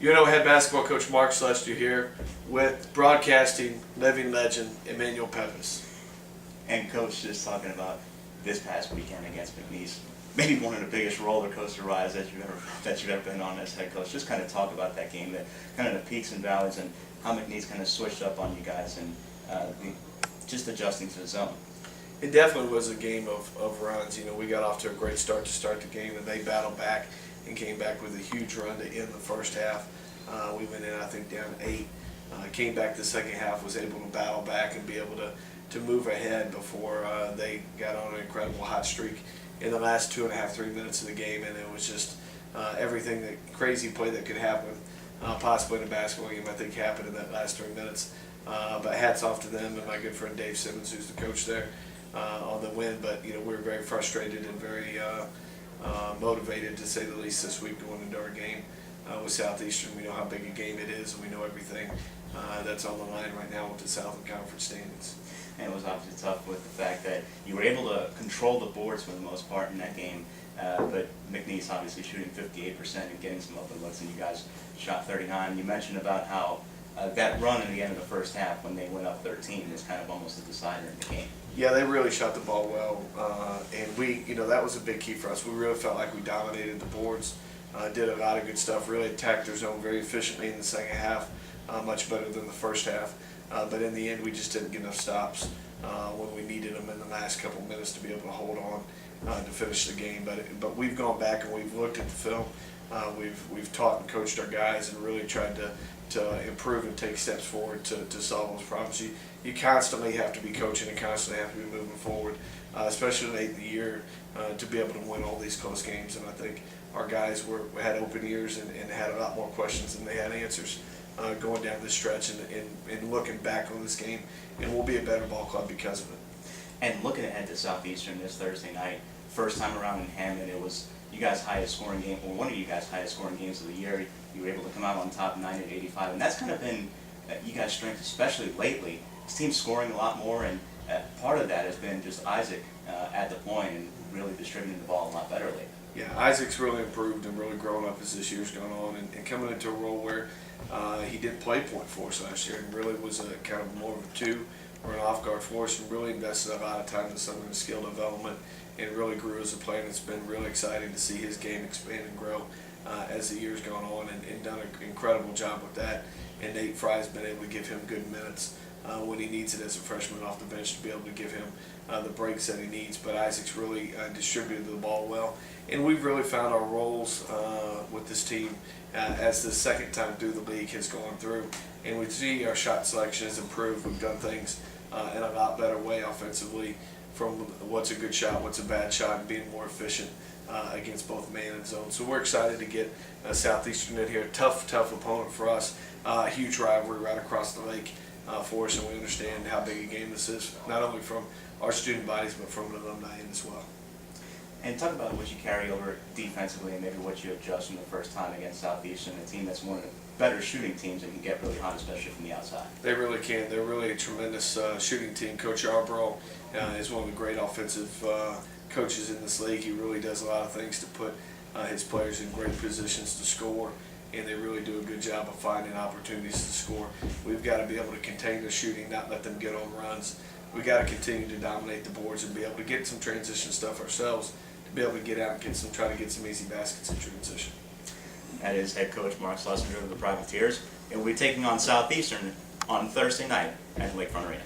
UNO head basketball coach Mark Slessinger here with broadcasting living legend Emmanuel Pepis. And Coach, just talking about this past weekend against McNeese, maybe one of the biggest roller coaster rides that you've ever been on as head coach. Just kind of talk about that game, kind of the peaks and valleys, and how McNeese kind of switched up on you guys and just adjusting to the zone. It definitely was a game of runs. You know, we got off to a great start to start the game, and they battled back and came back with a huge run to end the first half. We went in, I think, down 8. Came back the second half, was able to battle back and be able to move ahead before they got on an incredible hot streak in the last 2.5, 3 minutes of the game, and it was just everything, that crazy play that could happen possibly in a basketball game, I think, happened in that last 3 minutes. But hats off to them and my good friend Dave Simmons, who's the coach there, on the win. But you know, we were very frustrated and very motivated, to say the least, this week going into our game with Southeastern. We know how big a game it is, and we know everything that's on the line right now with the Southern Conference standings. And it was obviously tough with the fact that you were able to control the boards for the most part in that game, but McNeese obviously shooting 58% and getting some open looks, and you guys shot 39. You mentioned about how that run in the end of the first half when they went up 13 is kind of almost a decider in the game. Yeah, they really shot the ball well, and that was a big key for us. We really felt like we dominated the boards, did a lot of good stuff, really attacked their zone very efficiently in the second half, much better than the first half. But in the end, we just didn't get enough stops when we needed them in the last couple of minutes to be able to hold on to finish the game. But we've gone back and we've looked at the film. We've taught and coached our guys and really tried to improve and take steps forward to solve those problems. You constantly have to be coaching and constantly have to be moving forward, especially late in the year, to be able to win all these close games. And I think our guys had open ears and had a lot more questions than they had answers going down this stretch and looking back on this game. And we'll be a better ball club because of it. And looking ahead to Southeastern this Thursday night, first time around in Hammond, it was you guys' highest scoring game, or one of you guys' highest scoring games of the year. You were able to come out on top 9-85, and that's kind of been you guys' strength, especially lately. This team's scoring a lot more, and part of that has been just Isaac at the point and really distributing the ball a lot better lately. Yeah, Isaac's really improved and really grown up as this year's gone on, and coming into a role where he did play point for us last year and really was a kind of more of a 2 or an off guard for us, and really invested a lot of time in some of his skill development and really grew as a player. And it's been really exciting to see his game expand and grow as the year's gone on, and done an incredible job with that. And Nate Fry's been able to give him good minutes when he needs it as a freshman off the bench, to be able to give him the breaks that he needs. But Isaac's really distributed the ball well, and we've really found our roles with this team as the second time through the league has gone through, and we see our shot selection has improved. We've done things in a lot better way offensively, from what's a good shot, what's a bad shot, and being more efficient against both man and zone. So we're excited to get Southeastern in here. Tough opponent for us. Huge rivalry right across the lake for us, and we understand how big a game this is, not only from our student bodies, but from the alumni end as well. And talk about what you carry over defensively and maybe what you adjust from the first time against Southeastern, a team that's one of the better shooting teams and can get really hot, especially from the outside. They really can. They're really a tremendous shooting team. Coach Yarbrough is one of the great offensive coaches in this league. He really does a lot of things to put his players in great positions to score, and they really do a good job of finding opportunities to score. We've got to be able to contain their shooting, not let them get on runs. We've got to continue to dominate the boards and be able to get some transition stuff ourselves, to be able to get out and try to get some easy baskets in transition. That is head coach Mark Slessinger of the Privateers, and we'll be taking on Southeastern on Thursday night at Lakefront Arena.